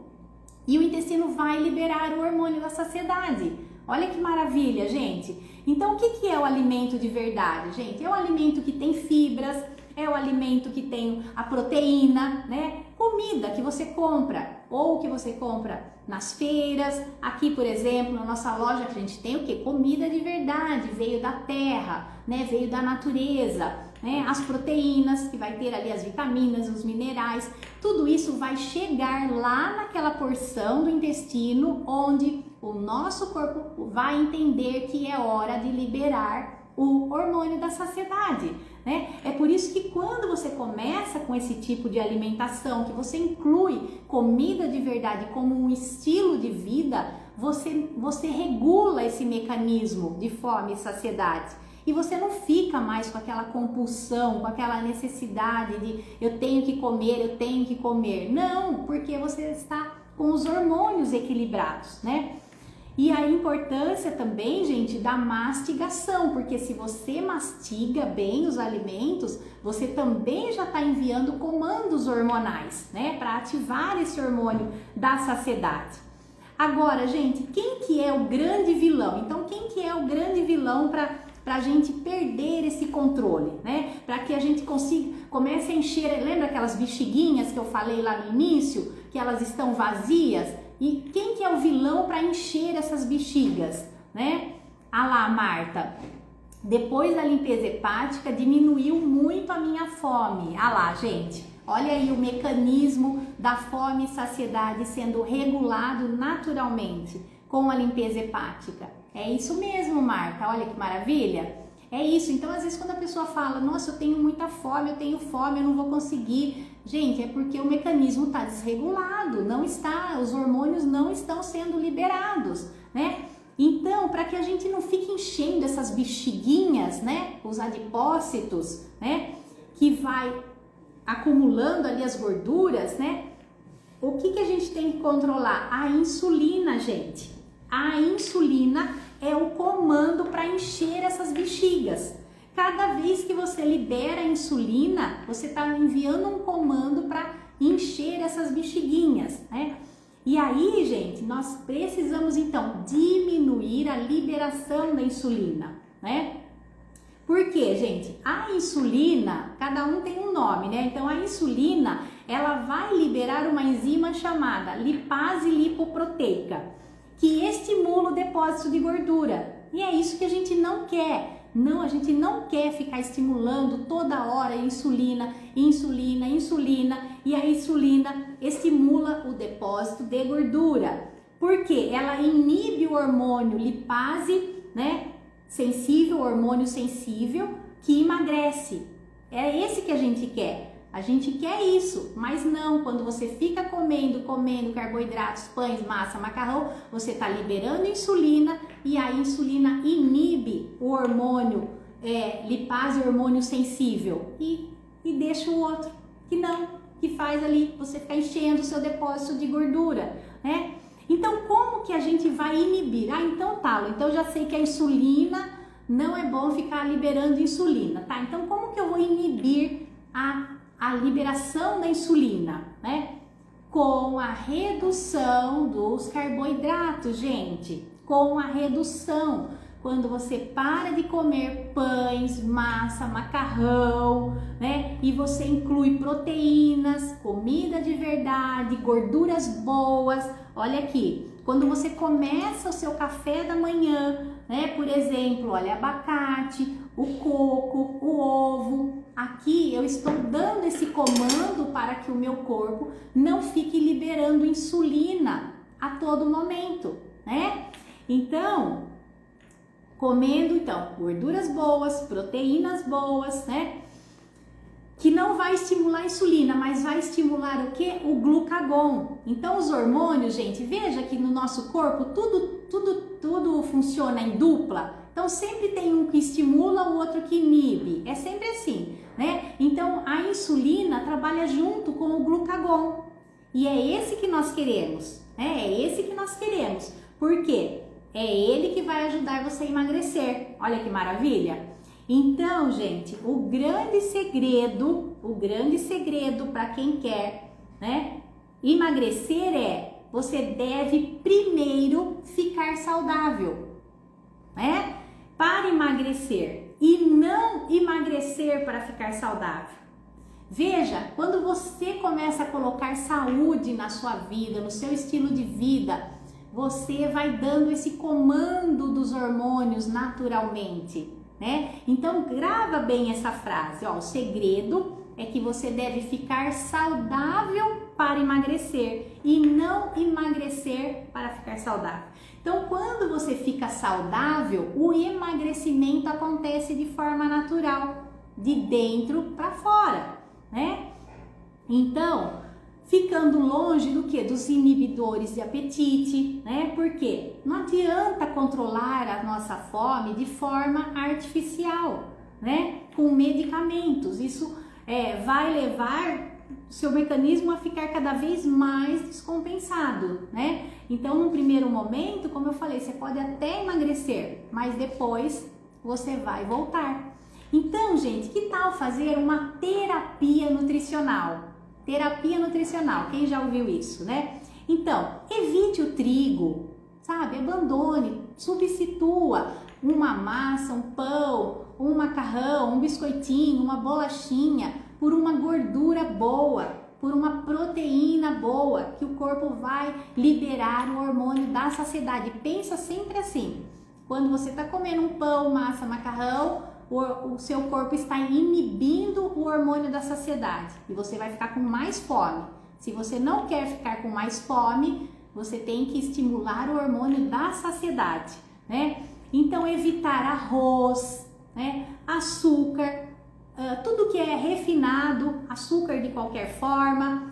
e o intestino vai liberar o hormônio da saciedade. Olha que maravilha, gente. Então, o que é o alimento de verdade, gente? É o alimento que tem fibras, é o alimento que tem a proteína, né? Comida que você compra ou que você compra nas feiras. Aqui, por exemplo, na nossa loja a gente tem o que? Comida de verdade, veio da terra, né? Veio da natureza, né? As proteínas, que vai ter ali as vitaminas, os minerais, tudo isso vai chegar lá naquela porção do intestino onde o nosso corpo vai entender que é hora de liberar o hormônio da saciedade, né? É por isso que quando você começa com esse tipo de alimentação, que você inclui comida de verdade como um estilo de vida, você regula esse mecanismo de fome e saciedade. E você não fica mais com aquela compulsão, com aquela necessidade de eu tenho que comer. Não, porque você está com os hormônios equilibrados, né? E a importância também, gente, da mastigação, porque se você mastiga bem os alimentos, você também já está enviando comandos hormonais, né, para ativar esse hormônio da saciedade. Agora, gente, quem que é o grande vilão? Então, quem que é o grande vilão para a gente perder esse controle, né? Para que a gente comece a encher, lembra aquelas bexiguinhas que eu falei lá no início, que elas estão vazias? E quem que é o vilão para encher essas bexigas, né? Ah lá, Marta, depois da limpeza hepática diminuiu muito a minha fome. Ah lá, gente, olha aí o mecanismo da fome e saciedade sendo regulado naturalmente com a limpeza hepática. É isso mesmo, Marta, olha que maravilha. É isso, então às vezes quando a pessoa fala, nossa, eu tenho muita fome, eu não vou conseguir. Gente, é porque o mecanismo está desregulado, os hormônios não estão sendo liberados, né? Então, para que a gente não fique enchendo essas bexiguinhas, né? Os adipócitos, né? Que vai acumulando ali as gorduras, né? O que a gente tem que controlar? A insulina, gente. A insulina é o comando para encher essas bexigas. Cada vez que você libera a insulina, você está enviando um comando para encher essas bexiguinhas, né? E aí, gente, nós precisamos então diminuir a liberação da insulina, né? Por quê, gente? A insulina, cada um tem um nome, né? Então a insulina, ela vai liberar uma enzima chamada lipase lipoproteica, que estimula o depósito de gordura. E é isso que a gente não quer. Não, a gente não quer ficar estimulando toda hora insulina, e a insulina estimula o depósito de gordura. Por quê? Ela inibe o hormônio lipase, né? Sensível, hormônio sensível, que emagrece. É esse que a gente quer. A gente quer isso, mas não, quando você fica comendo carboidratos, pães, massa, macarrão, você está liberando insulina e a insulina inibe o hormônio lipase, hormônio sensível e deixa o outro que não, que faz ali você ficar enchendo o seu depósito de gordura, né? Então, como que a gente vai inibir? Então eu já sei que a insulina não é bom ficar liberando insulina, tá? Então, como que eu vou inibir a liberação da insulina, né? Com a redução dos carboidratos, gente. Com a redução. Quando você para de comer pães, massa, macarrão, né? E você inclui proteínas, comida de verdade, gorduras boas. Olha aqui, quando você começa o seu café da manhã, né? Por exemplo, olha, abacate, o coco, o ovo. Aqui eu estou dando esse comando para que o meu corpo não fique liberando insulina a todo momento, né? Então, comendo gorduras boas, proteínas boas, né? Que não vai estimular a insulina, mas vai estimular o que? O glucagon. Então os hormônios, gente, veja que no nosso corpo tudo funciona em dupla. Então sempre tem um que estimula, o outro que inibe. É sempre assim, né? Então a insulina trabalha junto com o glucagon. E é esse que nós queremos, né? É esse que nós queremos. Por quê? É ele que vai ajudar você a emagrecer. Olha que maravilha! Então, gente, o grande segredo para quem quer, né, emagrecer você deve primeiro ficar saudável, né? Para emagrecer e não emagrecer emagrecer para ficar saudável? Veja, quando você começa a colocar saúde na sua vida, no seu estilo de vida, você vai dando esse comando dos hormônios naturalmente, né? Então grava bem essa frase, ó, o segredo é que você deve ficar saudável para emagrecer e não emagrecer para ficar saudável. Então, quando você fica saudável, o emagrecimento acontece de forma natural, de dentro para fora, né? Então, ficando longe do que? Dos inibidores de apetite, né? Porque não adianta controlar a nossa fome de forma artificial, né? Com medicamentos. Isso vai levar o seu mecanismo a ficar cada vez mais descompensado, né? Então, no primeiro momento, como eu falei, você pode até emagrecer, mas depois você vai voltar. Então, gente, que tal fazer uma terapia nutricional? Terapia nutricional, quem já ouviu isso, né? Então, evite o trigo, sabe? Abandone, substitua uma massa, um pão, um macarrão, um biscoitinho, uma bolachinha por uma gordura boa, por uma proteína boa, que o corpo vai liberar o hormônio da saciedade. Pensa sempre assim, quando você está comendo um pão, massa, macarrão, o seu corpo está inibindo o hormônio da saciedade e você vai ficar com mais fome. Se você não quer ficar com mais fome, você tem que estimular o hormônio da saciedade, né? Então, evitar arroz, né? Açúcar, tudo que é refinado, açúcar de qualquer forma,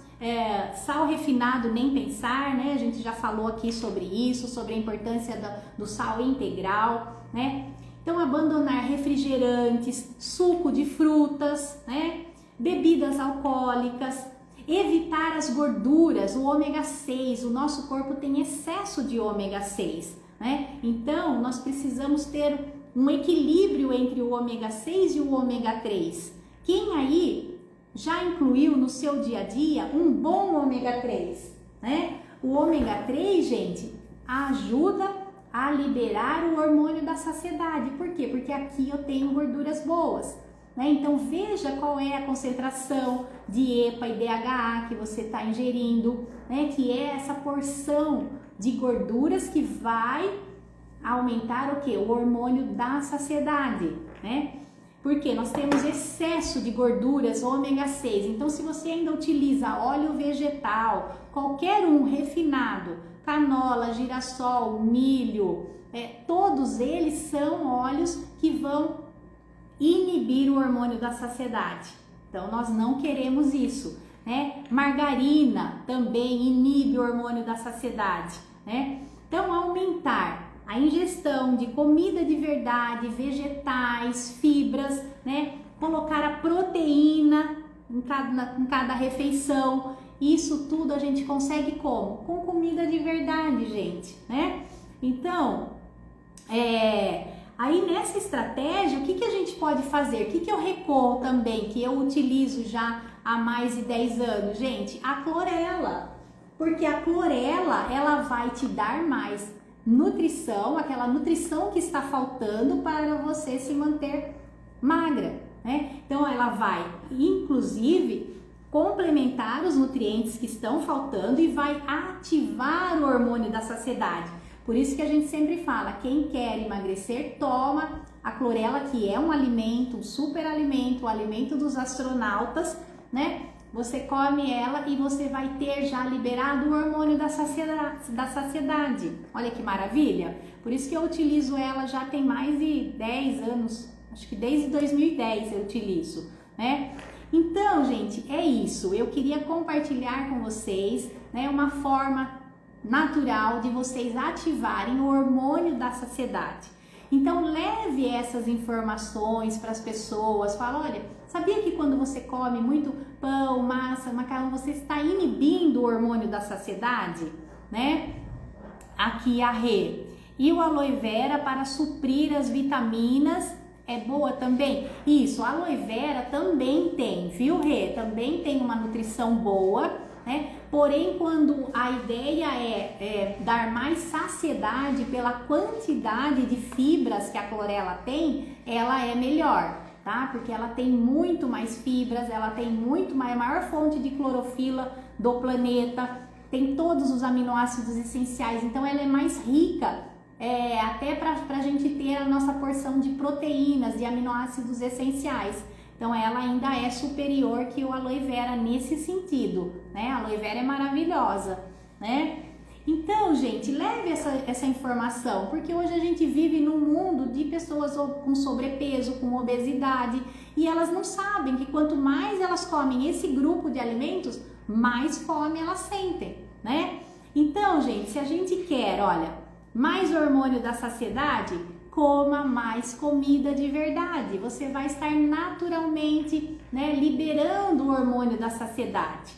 sal refinado nem pensar, né? A gente já falou aqui sobre isso, sobre a importância do sal integral, né? Então, abandonar refrigerantes, suco de frutas, né? Bebidas alcoólicas, evitar as gorduras, o ômega 6, o nosso corpo tem excesso de ômega 6, né? Então, nós precisamos ter um equilíbrio entre o ômega 6 e o ômega 3. Quem aí já incluiu no seu dia a dia um bom ômega 3, né? O ômega 3, gente, ajuda a liberar o hormônio da saciedade. Por quê? Porque aqui eu tenho gorduras boas, né? Então veja qual é a concentração de EPA e DHA que você está ingerindo, né? Que é essa porção de gorduras que vai aumentar o que? O hormônio da saciedade, né? Porque nós temos excesso de gorduras ômega 6. Então, se você ainda utiliza óleo vegetal, qualquer um refinado, canola, girassol, milho, todos eles são óleos que vão inibir o hormônio da saciedade. Então, nós não queremos isso, né? Margarina também inibe o hormônio da saciedade, né? Então, aumentar a ingestão de comida de verdade, vegetais, fibras, né? Colocar a proteína em cada refeição. Isso tudo a gente consegue como? Com comida de verdade, gente, né? Então, aí nessa estratégia, o que a gente pode fazer? O que eu recorro também, que eu utilizo já há mais de 10 anos? Gente, a clorela. Porque a clorela, ela vai te dar mais nutrição, aquela nutrição que está faltando para você se manter magra, né? Então ela vai, inclusive, complementar os nutrientes que estão faltando e vai ativar o hormônio da saciedade. Por isso que a gente sempre fala, quem quer emagrecer, toma a clorela, que é um alimento, um super alimento, o alimento dos astronautas, né? Você come ela e você vai ter já liberado o hormônio da saciedade. Olha que maravilha! Por isso que eu utilizo ela já tem mais de 10 anos, acho que desde 2010 eu utilizo, né? Então, gente, é isso. Eu queria compartilhar com vocês, né, uma forma natural de vocês ativarem o hormônio da saciedade. Então, leve essas informações para as pessoas. Fala, olha, sabia que quando você come muito pão, massa, macarrão, você está inibindo o hormônio da saciedade, né? Aqui a Rê. E o aloe vera para suprir as vitaminas é boa também? Isso, a aloe vera também tem, viu, Rê? Também tem uma nutrição boa, né? Porém, quando a ideia é dar mais saciedade pela quantidade de fibras que a clorela tem, ela é melhor, tá? tá? Porque ela tem muito mais fibras, ela tem muito mais, a maior fonte de clorofila do planeta, tem todos os aminoácidos essenciais, então ela é mais rica, até para a gente ter a nossa porção de proteínas, de aminoácidos essenciais. Então ela ainda é superior que o aloe vera nesse sentido, né? A aloe vera é maravilhosa, né? Então, gente, leve essa informação, porque hoje a gente vive num mundo de pessoas com sobrepeso, com obesidade, e elas não sabem que quanto mais elas comem esse grupo de alimentos, mais fome elas sentem, né? Então, gente, se a gente quer, olha, mais hormônio da saciedade, coma mais comida de verdade. Você vai estar naturalmente, né, liberando o hormônio da saciedade.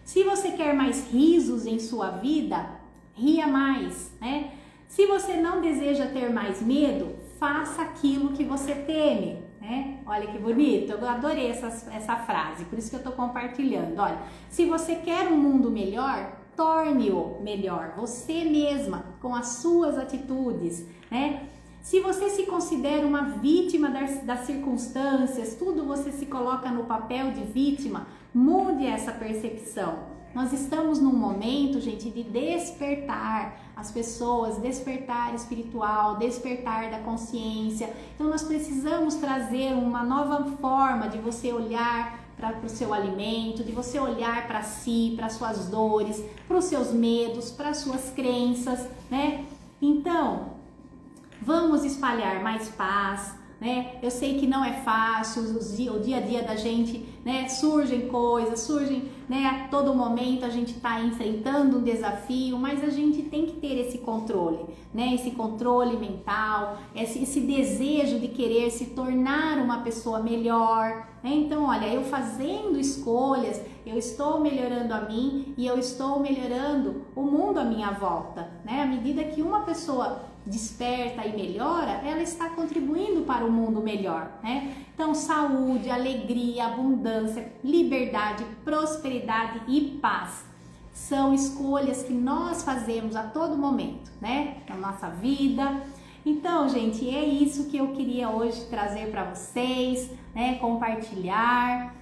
Se você quer mais risos em sua vida, ria mais, né? Se você não deseja ter mais medo, faça aquilo que você teme, né? Olha que bonito, eu adorei essa frase, por isso que eu tô compartilhando. Olha, se você quer um mundo melhor, torne-o melhor, você mesma, com as suas atitudes, né? Se você se considera uma vítima das circunstâncias, tudo você se coloca no papel de vítima, mude essa percepção. Nós estamos num momento, gente, de despertar as pessoas, despertar espiritual, despertar da consciência. Então nós precisamos trazer uma nova forma de você olhar para o seu alimento, de você olhar para si, para suas dores, para os seus medos, para as suas crenças, né? Então, vamos espalhar mais paz, né? Eu sei que não é fácil, o dia a dia da gente, né? Surgem coisas, né? A todo momento a gente está enfrentando um desafio, mas a gente tem que ter esse controle, né? Esse controle mental, esse desejo de querer se tornar uma pessoa melhor, né? Então, olha, eu fazendo escolhas, eu estou melhorando a mim e eu estou melhorando o mundo à minha volta, né? À medida que uma pessoa desperta e melhora, ela está contribuindo para o mundo melhor, né? Então, saúde, alegria, abundância, liberdade, prosperidade e paz são escolhas que nós fazemos a todo momento, né? Na nossa vida. Então, gente, é isso que eu queria hoje trazer para vocês, né? Compartilhar.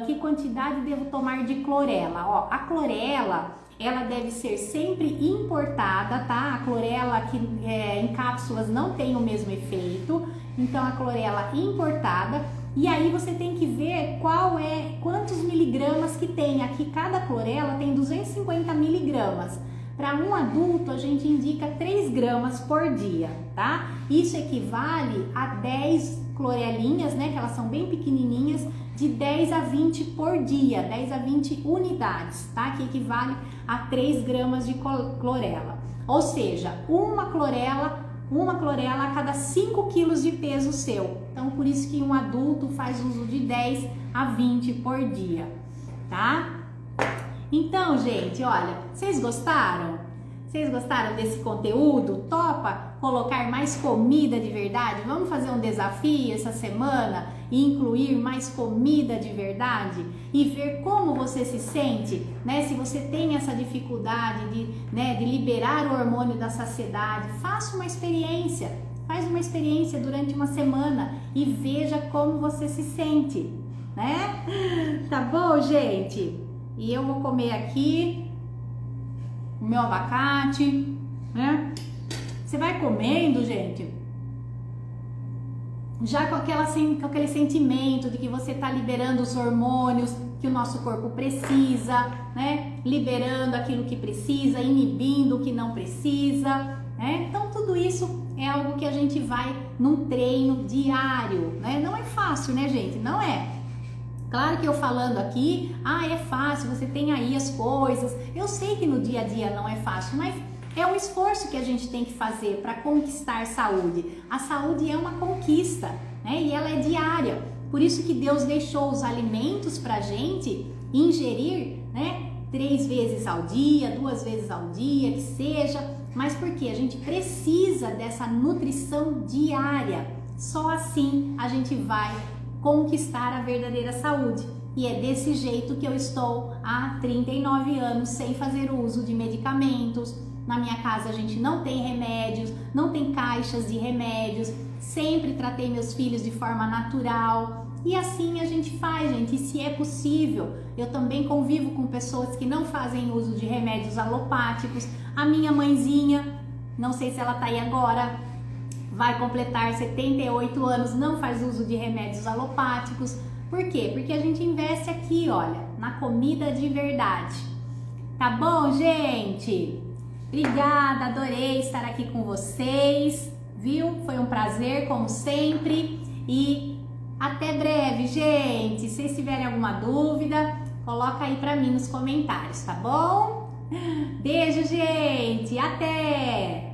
Que quantidade devo tomar de clorela? Ó, a clorela, ela deve ser sempre importada, tá? A clorela que em cápsulas não tem o mesmo efeito, então a clorela importada. E aí você tem que ver quantos miligramas que tem. Aqui cada clorela tem 250 miligramas. Para um adulto a gente indica 3 gramas por dia, tá? Isso equivale a 10 clorelinhas, né? Que elas são bem pequenininhas, de 10 a 20 por dia, 10 a 20 unidades, tá? Que equivale a 3 gramas de clorela. Ou seja, uma clorela a cada 5 quilos de peso seu. Então, por isso que um adulto faz uso de 10 a 20 por dia, tá? Então, gente, olha, vocês gostaram? Vocês gostaram desse conteúdo? Topa colocar mais comida de verdade? Vamos fazer um desafio essa semana e incluir mais comida de verdade e ver como você se sente, né? Se você tem essa dificuldade de liberar o hormônio da saciedade, faça uma experiência. Faz uma experiência durante uma semana e veja como você se sente, né? Tá bom, gente? E eu vou comer aqui o meu abacate, né? Você vai comendo, gente, já com aquele sentimento de que você está liberando os hormônios que o nosso corpo precisa, né? Liberando aquilo que precisa, inibindo o que não precisa, né? Então tudo isso é algo que a gente vai num treino diário, né? Não é fácil, né, gente? Não é. Claro que eu falando aqui, é fácil, você tem aí as coisas. Eu sei que no dia a dia não é fácil, mas é um esforço que a gente tem que fazer para conquistar saúde. A saúde é uma conquista, né? E ela é diária. Por isso que Deus deixou os alimentos para a gente ingerir, né? 3 vezes ao dia, 2 vezes ao dia, que seja. Mas porque a gente precisa dessa nutrição diária. Só assim a gente vai conquistar a verdadeira saúde. E é desse jeito que eu estou há 39 anos sem fazer uso de medicamentos, Na minha casa a gente não tem remédios, não tem caixas de remédios, sempre tratei meus filhos de forma natural. E assim a gente faz, gente, e se é possível. Eu também convivo com pessoas que não fazem uso de remédios alopáticos. A minha mãezinha, não sei se ela tá aí agora, vai completar 78 anos, não faz uso de remédios alopáticos. Por quê? Porque a gente investe aqui, olha, na comida de verdade. Tá bom, gente? Obrigada, adorei estar aqui com vocês, viu? Foi um prazer, como sempre, e até breve, gente. Se vocês tiverem alguma dúvida, coloca aí pra mim nos comentários, tá bom? Beijo, gente! Até!